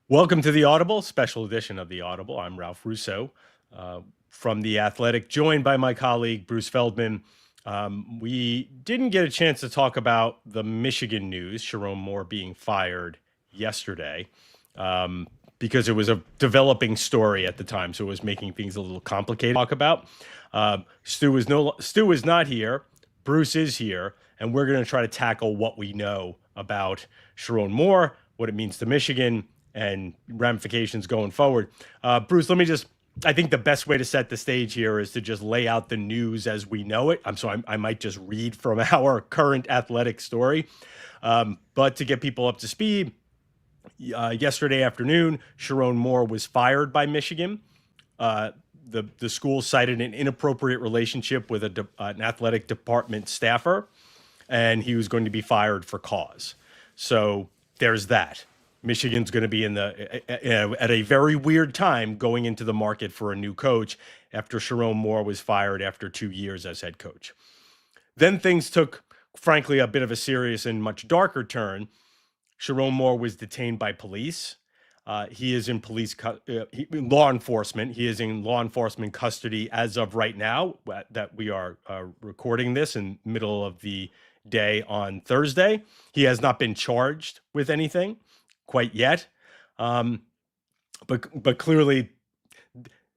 Welcome to the Audible, special edition of the Audible. I'm Ralph Russo from The Athletic, joined by my colleague Bruce Feldman. We didn't get a chance to talk about the Michigan news, Sherrone Moore being fired yesterday, because it was a developing story at the time, so it was making things a little complicated to talk about. Stu is not here. Bruce is here, and we're going to try to tackle what we know about Sherrone Moore, what it means to Michigan, and ramifications going forward. Bruce, I think the best way to set the stage here is to just lay out the news as we know it. I might just read from our current athletic story. But to get people up to speed, yesterday afternoon, Sherrone Moore was fired by Michigan. The school cited an inappropriate relationship with an athletic department staffer, and he was going to be fired for cause. So there's that. Michigan's going to be at a very weird time going into the market for a new coach after Sherrone Moore was fired after 2 years as head coach. Then things took, frankly, a bit of a serious and much darker turn. Sherrone Moore was detained by police. He is in law enforcement. He is in law enforcement custody as of right now that we are recording this in the middle of the day on Thursday. He has not been charged with anything quite yet. But clearly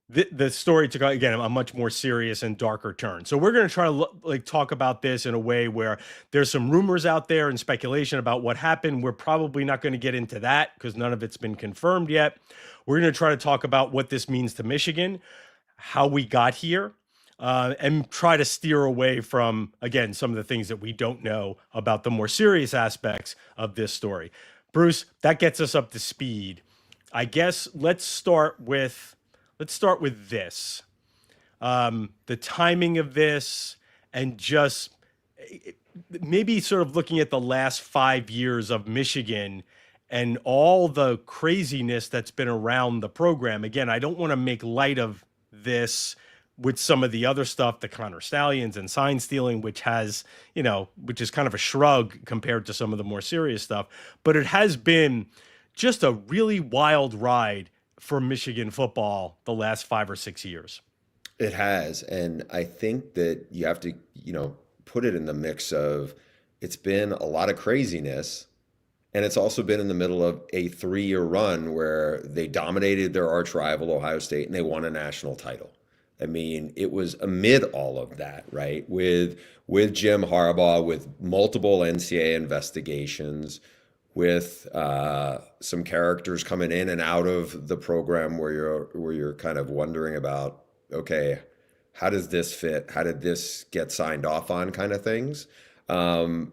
the story took, again, a much more serious and darker turn. So we're going to try to talk about this in a way where there's some rumors out there and speculation about what happened. We're probably not going to get into that because none of it's been confirmed yet. We're going to try to talk about what this means to Michigan, how we got here, and try to steer away from, again, some of the things that we don't know about the more serious aspects of this story. Bruce, that gets us up to speed. I guess let's start with this. The timing of this, and just maybe sort of looking at the last 5 years of Michigan and all the craziness that's been around the program. Again, I don't want to make light of this with some of the other stuff, the Connor Stallions and sign stealing, which is kind of a shrug compared to some of the more serious stuff. But it has been just a really wild ride for Michigan football the last 5 or 6 years. It has. And I think that you have to, put it in the mix of it's been a lot of craziness. And it's also been in the middle of a 3-year run where they dominated their arch rival, Ohio State, and they won a national title. I mean, it was amid all of that, right? With Jim Harbaugh, with multiple NCAA investigations, with some characters coming in and out of the program where you're kind of wondering about, okay, how does this fit? How did this get signed off on, kind of things? To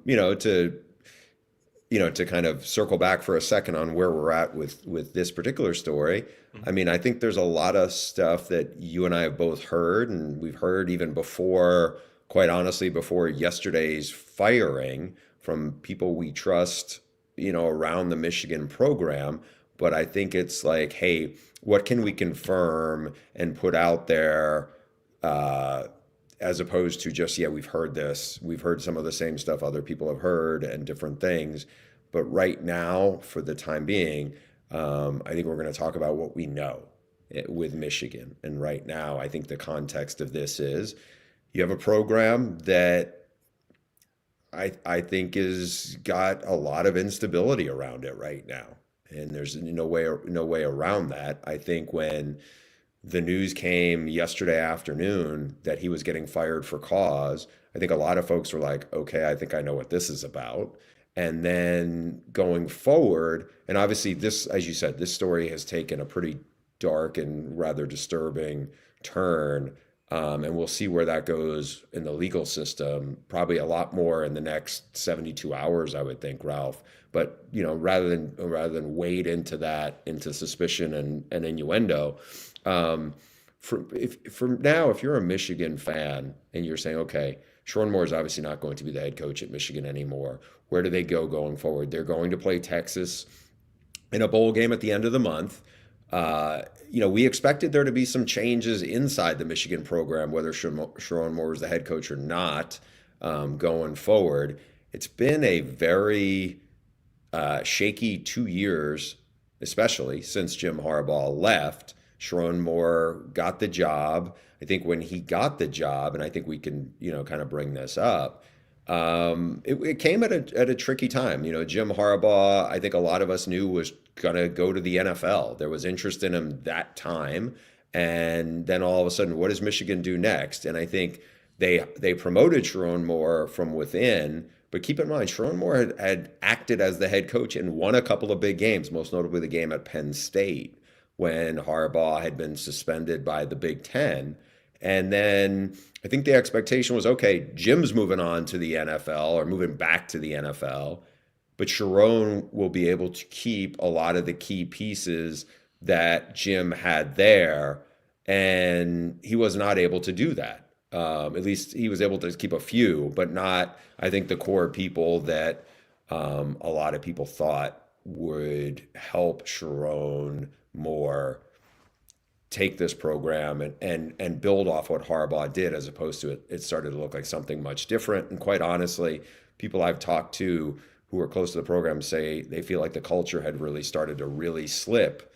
kind of circle back for a second on where we're at with this particular story. I mean, I think there's a lot of stuff that you and I have both heard, and we've heard even before, quite honestly, before yesterday's firing, from people we trust, around the Michigan program. But I think it's like, hey, what can we confirm and put out there, as opposed to just, yeah, we've heard this. We've heard some of the same stuff other people have heard and different things. But right now, for the time being, I think we're going to talk about what we know with Michigan. And right now, I think the context of this is you have a program that I think is got a lot of instability around it right now. And there's no way around that. I think when the news came yesterday afternoon that he was getting fired for cause, I think a lot of folks were like, okay, I think I know what this is about. And then going forward, and obviously this, as you said, this story has taken a pretty dark and rather disturbing turn. And we'll see where that goes in the legal system, probably a lot more in the next 72 hours, I would think, Ralph. But, rather than wade into that, into suspicion and innuendo, for now, if you're a Michigan fan and you're saying, okay, Sherrone Moore is obviously not going to be the head coach at Michigan anymore. Where do they go going forward? They're going to play Texas in a bowl game at the end of the month. We expected there to be some changes inside the Michigan program, whether Sherrone Moore is the head coach or not, going forward. It's been a very shaky 2 years especially since Jim Harbaugh left. Sherrone Moore got the job. I think when he got the job, and I think we can, kind of bring this up, it came at a tricky time. Jim Harbaugh, I think a lot of us knew was going to go to the NFL. There was interest in him that time. And then all of a sudden, what does Michigan do next? And I think they promoted Sherrone Moore from within. But keep in mind, Sherrone Moore had acted as the head coach and won a couple of big games, most notably the game at Penn State when Harbaugh had been suspended by the Big Ten. And then I think the expectation was, okay, Jim's moving on to the NFL or moving back to the NFL, but Sherrone will be able to keep a lot of the key pieces that Jim had there. And he was not able to do that. At least he was able to keep a few, but not, I think, the core people that a lot of people thought would help Sherrone Moore take this program and build off what Harbaugh did, as opposed to it started to look like something much different. And quite honestly, people I've talked to who are close to the program say they feel like the culture had really started to really slip,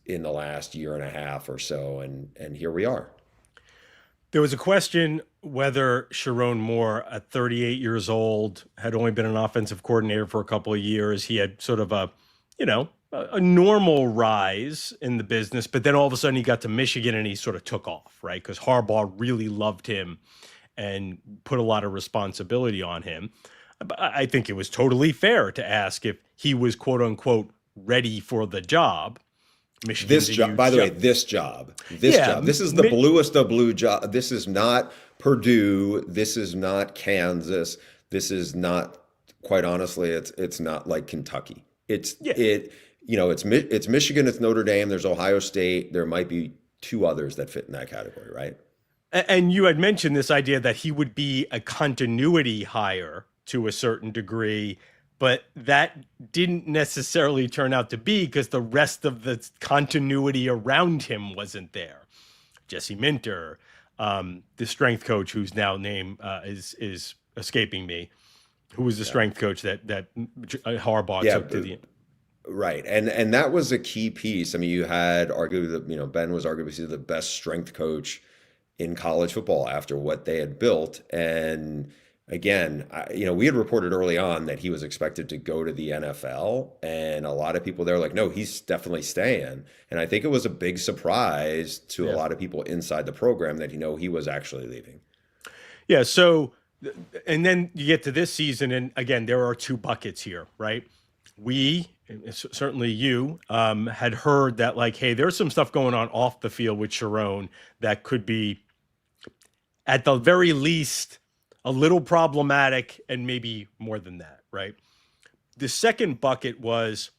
in the last year and a half or so. And here we are. There was a question whether Sherrone Moore, at 38 years old, had only been an offensive coordinator for a couple of years. He had sort of a normal rise in the business, but then all of a sudden he got to Michigan and he sort of took off, right? Because Harbaugh really loved him and put a lot of responsibility on him. But I think it was totally fair to ask if he was, quote unquote, ready for the job. This job, by the way, this job, this is the bluest of blue job. This is not Purdue. This is not Kansas. This is not, quite honestly, it's not like Kentucky. It's Michigan, it's Notre Dame, there's Ohio State. There might be two others that fit in that category, right? And you had mentioned this idea that he would be a continuity hire to a certain degree, but that didn't necessarily turn out to be because the rest of the continuity around him wasn't there. Jesse Minter, the strength coach whose now name is escaping me, who was the strength coach that Harbaugh took to the. Right. And that was a key piece. I mean, you had arguably, Ben was arguably the best strength coach in college football after what they had built. And again, we had reported early on that he was expected to go to the NFL, and a lot of people there were like, no, he's definitely staying. And I think it was a big surprise to a lot of people inside the program that, he was actually leaving. Yeah. So, and then you get to this season, and again, there are two buckets here, right? We, certainly you, had heard that, like, hey, there's some stuff going on off the field with Sherrone that could be, at the very least, a little problematic, and maybe more than that, right? The second bucket was,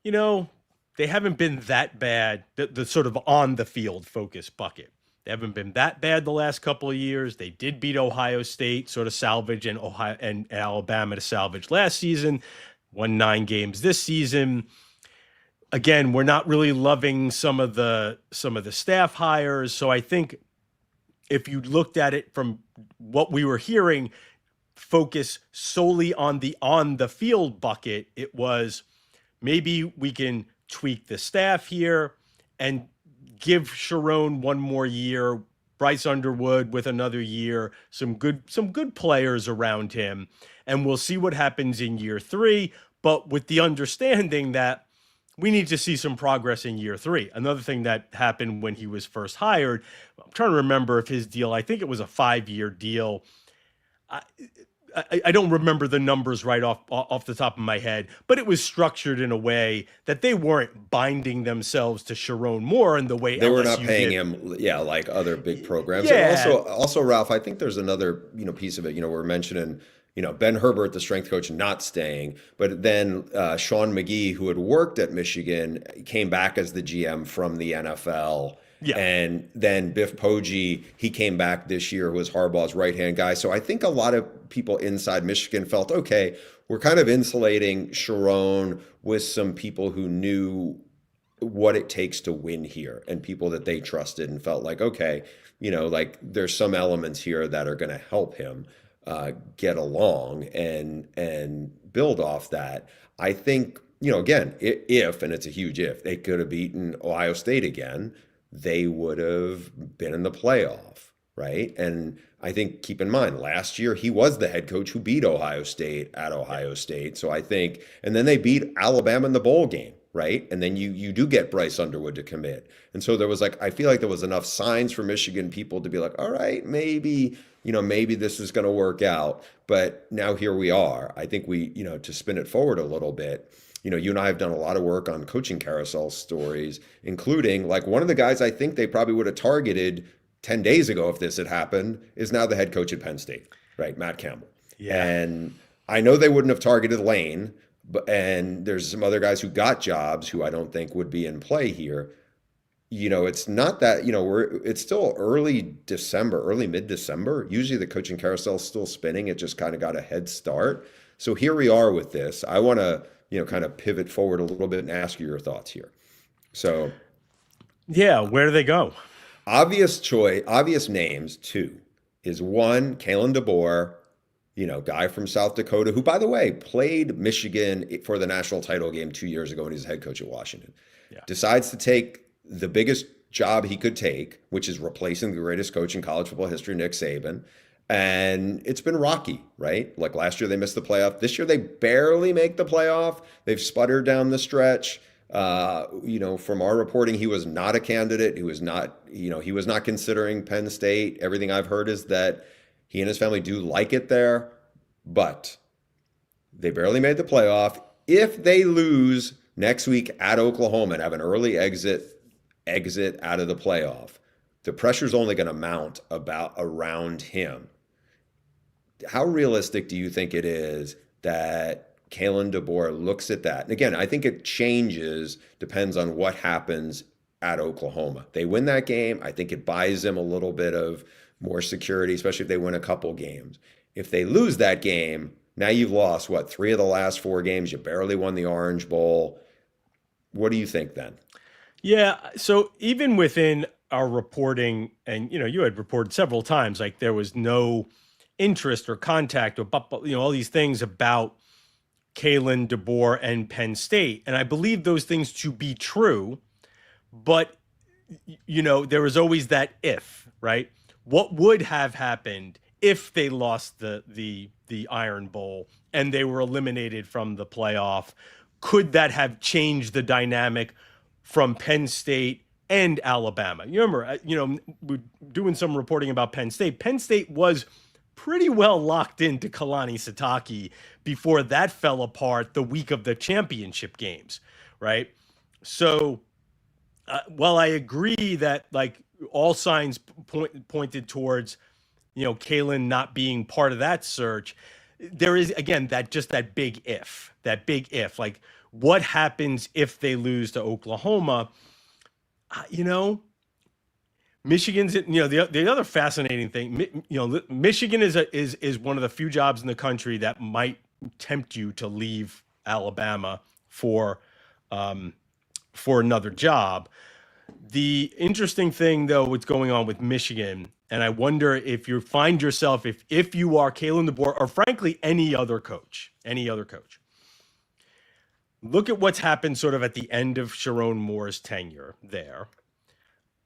they haven't been that bad, the sort of on the field focus bucket. They haven't been that bad the last couple of years. They did beat Ohio State, sort of salvage, and Ohio and Alabama to salvage last season. Won 9 games this season. Again, we're not really loving some of the staff hires. So I think if you looked at it from what we were hearing, focus solely on the field bucket, it was maybe we can tweak the staff here and give Sherrone one more year, Bryce Underwood with another year, some good players around him, and we'll see what happens in year 3, but with the understanding that we need to see some progress in year 3. Another thing that happened when he was first hired, I'm trying to remember if his deal, I think it was a 5-year deal. I don't remember the numbers right off the top of my head, but it was structured in a way that they weren't binding themselves to Sherrone Moore in the way they were LSU not paying did. him, like other big programs. Yeah. And also, Ralph, I think there's another piece of it. We're mentioning Ben Herbert, the strength coach, not staying, but then Sean McGee, who had worked at Michigan, came back as the GM from the NFL. Yeah. And then Biff Poggi, he came back this year, who was Harbaugh's right-hand guy. So I think a lot of people inside Michigan felt, okay, we're kind of insulating Sherrone with some people who knew what it takes to win here and people that they trusted and felt like, okay, like there's some elements here that are going to help him get along and build off that. I think again, if, and it's a huge if, they could have beaten Ohio State again, they would have been in the playoff, right? And I think, keep in mind, last year he was the head coach who beat Ohio State at Ohio State. So I think, and then they beat Alabama in the bowl game, right? And then you do get Bryce Underwood to commit. And so there was like, I feel like there was enough signs for Michigan people to be like, all right, maybe, maybe this is going to work out. But now here we are. I think we, to spin it forward a little bit, you and I have done a lot of work on coaching carousel stories, including like one of the guys I think they probably would have targeted 10 days ago if this had happened is now the head coach at Penn State, right? Matt Campbell. Yeah. And I know they wouldn't have targeted Lane, and there's some other guys who got jobs who I don't think would be in play here. It's not that, it's still early December, early mid-December. Usually the coaching carousel is still spinning. It just kind of got a head start. So here we are with this. I want to, kind of pivot forward a little bit and ask you your thoughts here. So yeah, where do they go? Obvious names, two, is one, Kalen DeBoer, guy from South Dakota, who, by the way, played Michigan for the national title game 2 years ago when he was head coach at Washington. Yeah. Decides to take the biggest job he could take, which is replacing the greatest coach in college football history, Nick Saban. And it's been rocky, right? Like last year they missed the playoff. This year they barely make the playoff. They've sputtered down the stretch. From our reporting, he was not a candidate. He was not considering Penn State. Everything I've heard is that he and his family do like it there, but they barely made the playoff. If they lose next week at Oklahoma and have an early exit out of the playoff, the pressure's only going to mount around him. How realistic do you think it is that Kalen DeBoer looks at that? And again, I think it changes, depends on what happens at Oklahoma. They win that game, I think it buys them a little bit of more security, especially if they win a couple games. If they lose that game, now you've lost, 3 of the last 4 games. You barely won the Orange Bowl. What do you think then? Yeah, so even within our reporting, and you had reported several times, like there was no interest or contact or all these things about Kalen DeBoer and Penn State, and I believe those things to be true. But there was always that if, right? What would have happened if they lost the Iron Bowl and they were eliminated from the playoff? Could that have changed the dynamic from Penn State and Alabama? You remember, we're doing some reporting about Penn State. Penn State was pretty well locked into Kalani Sitake before that fell apart the week of the championship games, right? So while I agree that like all signs pointed towards, Kalen not being part of that search, there is, again, that big if, like what happens if they lose to Oklahoma? Michigan's, the other fascinating thing, Michigan is one of the few jobs in the country that might tempt you to leave Alabama for another job. The interesting thing, though, what's going on with Michigan, and I wonder if you find yourself, if you are Kalen DeBoer, or frankly any other coach, look at what's happened sort of at the end of Sherrone Moore's tenure there.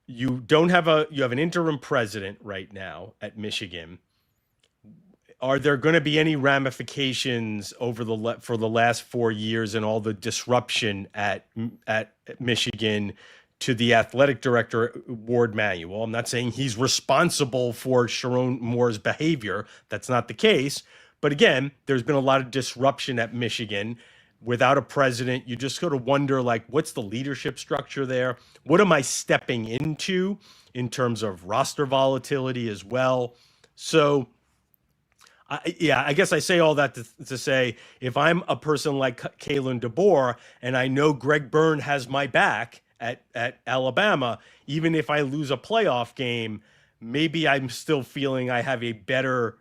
You have an interim president right now at Michigan. Are there going to be any ramifications for the last 4 years and all the disruption at Michigan to the athletic director, Ward Manuel? I'm not saying he's responsible for Sherrone Moore's behavior. That's not the case. But again, there's been a lot of disruption at Michigan. Without a president, you just sort of wonder, like, what's the leadership structure there? What am I stepping into in terms of roster volatility as well? So, I guess I say all that to say, if I'm a person like Kalen DeBoer and I know Greg Byrne has my back at Alabama, even if I lose a playoff game, maybe I'm still feeling I have a better,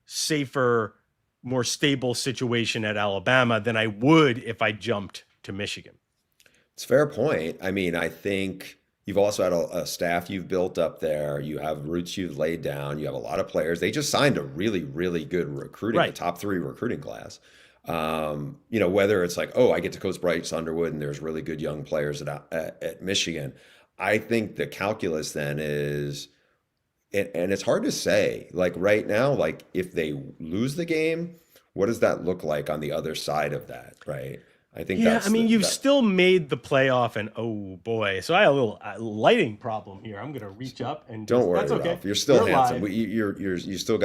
safer, more stable situation at Alabama than I would if I jumped to Michigan. It's a fair point. I mean, I think you've also had a staff you've built up there. You have roots you've laid down. You have a lot of players. They just signed a really, really good recruiting, right, a top 3 recruiting class. Whether it's like, oh, I get to coach Bryce Underwood and there's really good young players at Michigan. I think the calculus then is, and it's hard to say, like right now, like if they lose the game, what does that look like on the other side of that, right? I think Yeah, I that's mean, the you've that. still made the playoff, and oh boy, so I have a little lighting problem here. I'm gonna reach up and Don't just, that's worry, okay. Ralph. You're still We're handsome. live. You still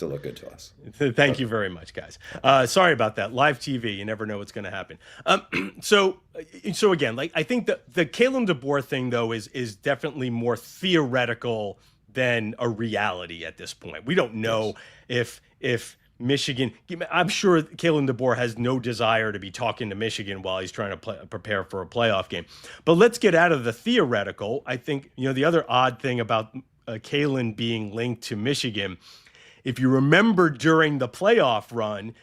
look good to us. Thank you very much, guys. Sorry about that. Live TV, you never know what's going to happen. So, so again, like I think the Kalen DeBoer thing though is definitely more theoretical than a reality at this point. We don't know Yes. if Michigan. I'm sure Kalen DeBoer has no desire to be talking to Michigan while he's trying to prepare for a playoff game. But let's get out of the theoretical. I think the other odd thing about Kalen being linked to Michigan, if you remember during the playoff run,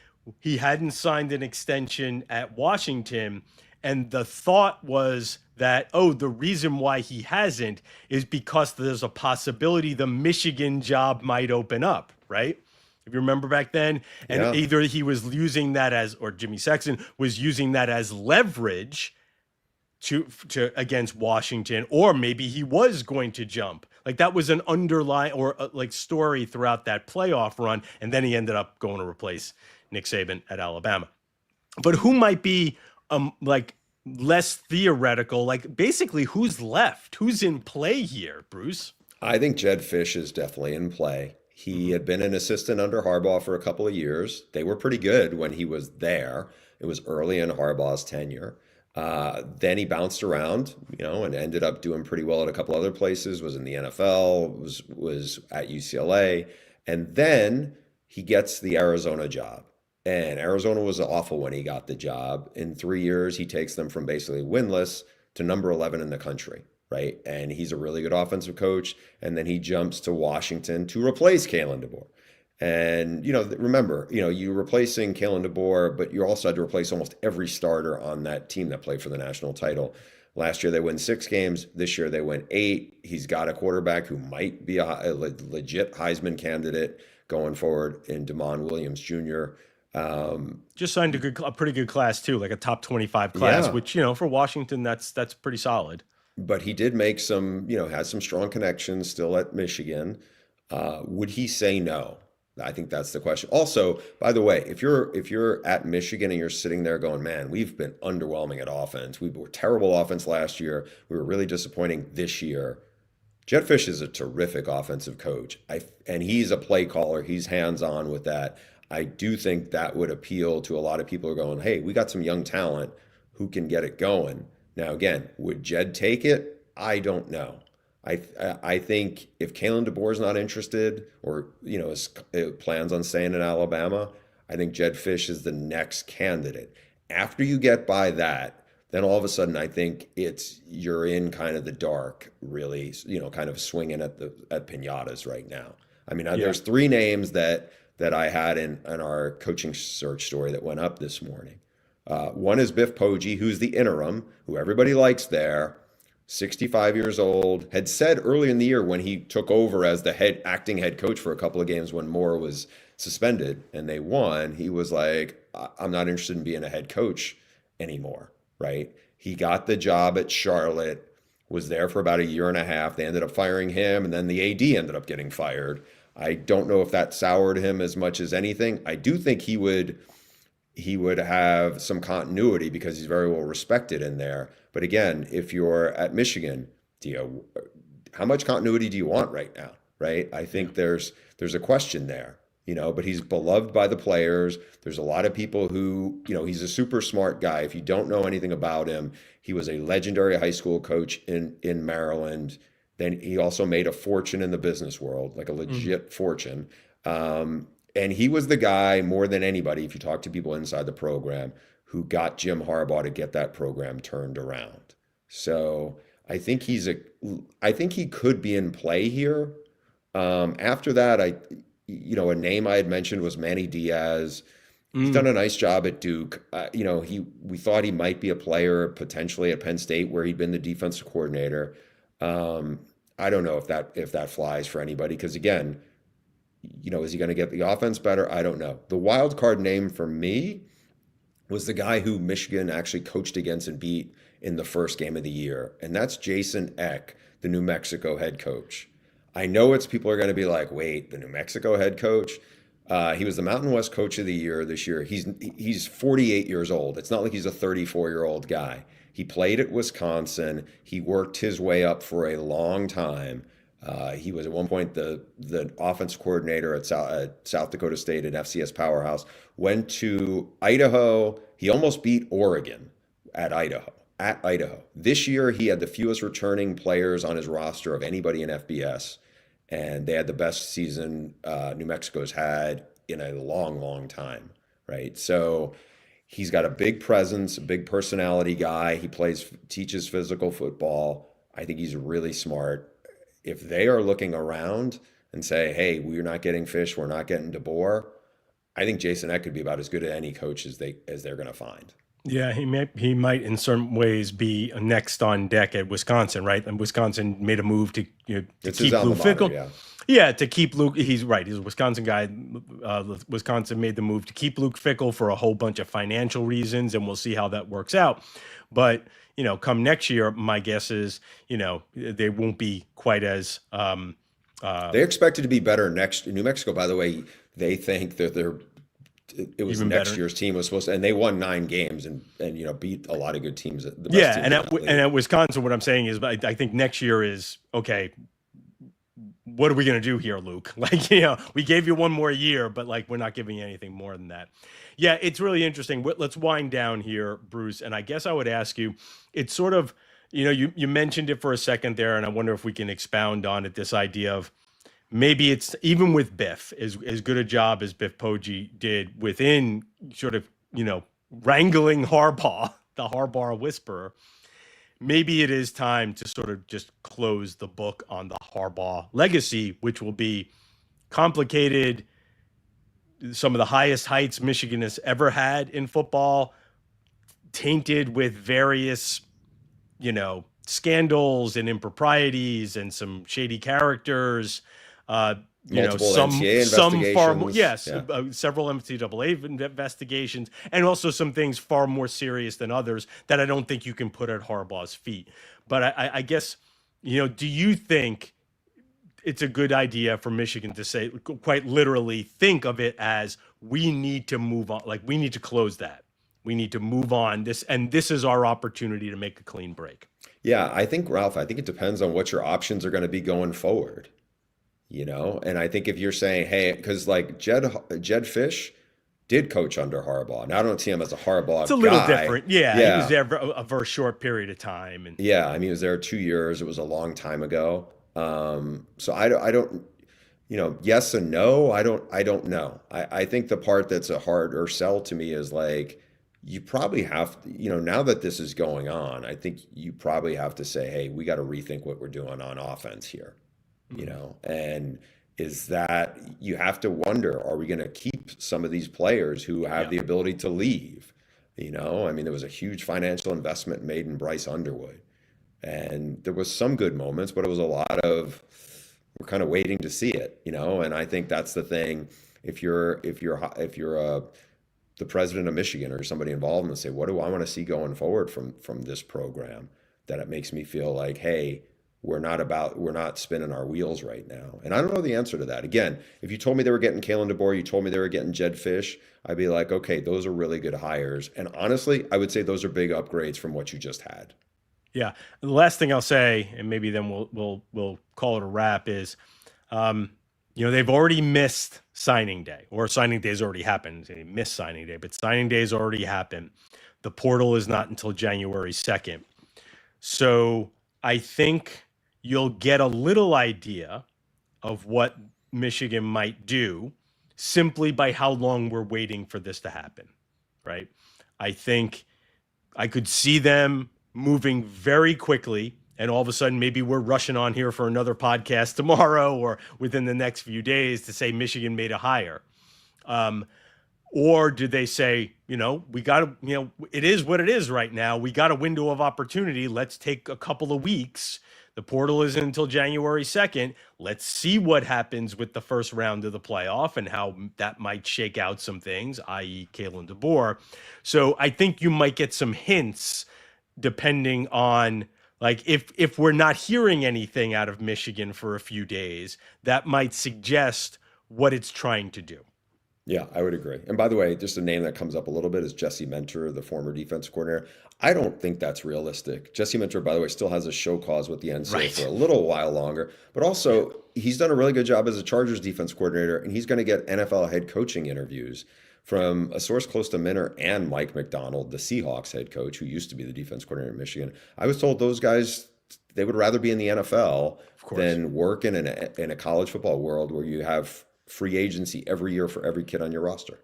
he hadn't signed an extension at Washington. And the thought was that, oh, the reason why he hasn't is because there's a possibility the Michigan job might open up, right? If you remember back then, and Yeah. either he was using that as, or Jimmy Sexton was using that as leverage to against Washington, or maybe he was going to jump. Like that was an underlying or like story throughout that playoff run, and then he ended up going to replace Nick Saban at Alabama. But who might be like less theoretical? Like basically, who's left? Who's in play here, Bruce? I think Jed Fish is definitely in play. He Mm-hmm. had been an assistant under Harbaugh for a couple of years. They were pretty good when he was there. It was early in Harbaugh's tenure. Then he bounced around, and ended up doing pretty well at a couple other places. Was in the NFL, was at UCLA, and then he gets the Arizona job. And Arizona was awful when he got the job. In 3 years, he takes them from basically winless to number 11 in the country, right? And he's a really good offensive coach. And then he jumps to Washington to replace Kalen DeBoer. And remember, you're replacing Kalen DeBoer, but you also had to replace almost every starter on that team that played for the national title. Last year they win 6 games. This year they win 8. He's got a quarterback who might be a legit Heisman candidate going forward in Damon Williams Jr. Just signed a pretty good class too, like a top 25 class, Yeah, which for Washington that's pretty solid. but he did make some, has some strong connections still at Michigan. Would he say no? I think that's the question. Also, by the way, if you're at Michigan and you're sitting there going, man, we've been underwhelming at offense. We were terrible offense last year. We were really disappointing this year. Jed Fish is a terrific offensive coach. And he's a play caller. He's hands-on with that. I do think that would appeal to a lot of people who are going, hey, we got some young talent who can get it going. Now, again, would Jed take it? I don't know. I think if Kalen DeBoer's not interested or plans on staying in Alabama, I think Jed Fish is the next candidate. After you get by that, then all of a sudden I think you're in kind of the dark, really, kind of swinging at pinatas right now. I mean, Yeah. there's 3 names that I had in our coaching search story that went up this morning. One is Biff Poggi, who's the interim, who everybody likes there. 65 years old, had said early in the year when he took over as the acting head coach for a couple of games when Moore was suspended and they won, he was like, I'm not interested in being a head coach anymore, right? He got the job at Charlotte, was there for about a year and a half. They ended up firing him, and then the AD ended up getting fired. I don't know if that soured him as much as anything. I do think he would have some continuity because he's very well respected in there. But again, if you're at Michigan, how much continuity do you want right now? Right? I think there's a question there, but he's beloved by the players. There's a lot of people who, he's a super smart guy. If you don't know anything about him, he was a legendary high school coach in Maryland. Then he also made a fortune in the business world, like a legit fortune. And he was the guy more than anybody, if you talk to people inside the program, who got Jim Harbaugh to get that program turned around. So I think I think he could be in play here. After that, a name I had mentioned was Manny Diaz. He's done Mm. a nice job at Duke. We thought he might be a player potentially at Penn State, where he'd been the defensive coordinator. I don't know if that flies for anybody because again, Is he going to get the offense better? I don't know. The wild card name for me was the guy who Michigan actually coached against and beat in the first game of the year, and that's Jason Eck, the New Mexico head coach. I know people are going to be like, wait, the New Mexico head coach? He was the Mountain West Coach of the Year this year. He's 48 years old. It's not like he's a 34-year-old guy. He played at Wisconsin. He worked his way up for a long time. He was at one point the offense coordinator at South Dakota State, an FCS powerhouse. Went to Idaho. He almost beat Oregon at Idaho. This year, he had the fewest returning players on his roster of anybody in FBS, and they had the best season New Mexico's had in a long, long time, right? So he's got a big presence, a big personality guy. He teaches physical football. I think he's really smart. If they are looking around and say, hey, we're not getting Fish, we're not getting DeBoer, I think Jason Eck could be about as good at any coach as they're going to find. Yeah, he might in certain ways be next on deck at Wisconsin, right? And Wisconsin made a move to keep Luke Fickell. Yeah, to keep Luke. He's right. He's a Wisconsin guy. Wisconsin made the move to keep Luke Fickell for a whole bunch of financial reasons, and we'll see how that works out. But come next year, my guess is they won't be quite as. They expect it to be better next. New Mexico, by the way, they think that it was next year's team was supposed to, and they won 9 games and beat a lot of good teams. The best teams and at Wisconsin, what I'm saying is, I think next year is okay. What are we going to do here, Luke? We gave you one more year, but we're not giving you anything more than that. Yeah, it's really interesting. Let's wind down here, Bruce. And I guess I would ask you, it's sort of, you mentioned it for a second there, and I wonder if we can expound on it, this idea of maybe it's even with Biff, as good a job as Biff Poggi did within sort of, wrangling Harbaugh, the Harbaugh whisperer. Maybe it is time to sort of just close the book on the Harbaugh legacy, which will be complicated, some of the highest heights Michigan has ever had in football, tainted with various, scandals and improprieties and some shady characters. Some far more, several NCAA investigations, and also some things far more serious than others that I don't think you can put at Harbaugh's feet. But I guess, do you think it's a good idea for Michigan to say, quite literally, think of it as we need to move on, we need to close that. We need to move on this is our opportunity to make a clean break. Yeah, I think, Ralph, it depends on what your options are going to be going forward. And I think if you're saying, hey, because Jed Fish did coach under Harbaugh. Now I don't see him as a Harbaugh guy. It's a little different. Yeah. He was there a very short period of time. And he was there 2 years. It was a long time ago. So I don't, yes and no. I don't know. I think the part that's a harder sell to me is you probably have to, now that this is going on, I think you probably have to say, hey, we got to rethink what we're doing on offense here. And is that you have to wonder, are we going to keep some of these players who have the ability to leave? There was a huge financial investment made in Bryce Underwood, and there was some good moments, but it was a lot of, we're kind of waiting to see it, and I think that's the thing. If you're the president of Michigan or somebody involved and say, what do I want to see going forward from this program, that it makes me feel like, hey, we're not spinning our wheels right now. And I don't know the answer to that. Again, if you told me they were getting Kalen DeBoer, you told me they were getting Jed Fish, I'd be like, okay, those are really good hires. And honestly, I would say those are big upgrades from what you just had. Yeah. The last thing I'll say, and maybe then we'll call it a wrap, is, they've already missed signing day, or signing day has already happened. They missed signing day, but signing day has already happened. The portal is not until January 2nd. So I think you'll get a little idea of what Michigan might do simply by how long we're waiting for this to happen, right? I think I could see them moving very quickly, and all of a sudden maybe we're rushing on here for another podcast tomorrow or within the next few days to say Michigan made a hire. Or do they say, we got to, it is what it is right now. We got a window of opportunity. Let's take a couple of weeks The portal isn't until January 2nd. Let's see what happens with the first round of the playoff and how that might shake out some things, i.e. Kalen DeBoer. So I think you might get some hints depending on, like, if we're not hearing anything out of Michigan for a few days, that might suggest what it's trying to do. Yeah, I would agree. And by the way, just a name that comes up a little bit is Jesse Mentor, the former defense coordinator. I don't think that's realistic. Jesse Mentor, by the way, still has a show clause with the NCAA for a little while longer, but also he's done a really good job as a Chargers defense coordinator, and he's going to get NFL head coaching interviews from a source close to Minter and Mike McDonald, the Seahawks head coach, who used to be the defense coordinator in Michigan. I was told those guys, they would rather be in the NFL than work in a college football world where you have free agency every year for every kid on your roster.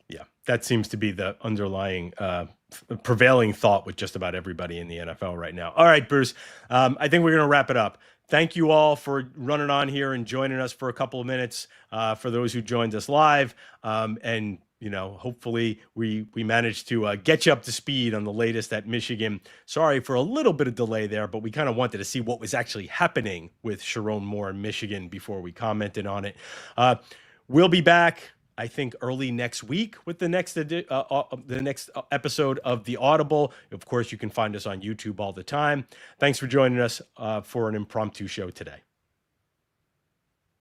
Yeah, that seems to be the underlying prevailing thought with just about everybody in the NFL right now. All right, Bruce, I think we're going to wrap it up. Thank you all for running on here and joining us for a couple of minutes. For those who joined us live, and hopefully we managed to get you up to speed on the latest at Michigan. Sorry for a little bit of delay there, but we kind of wanted to see what was actually happening with Sherrone Moore in Michigan before we commented on it. We'll be back, I think, early next week with the next episode of The Audible. Of course, you can find us on YouTube all the time. Thanks for joining us for an impromptu show today.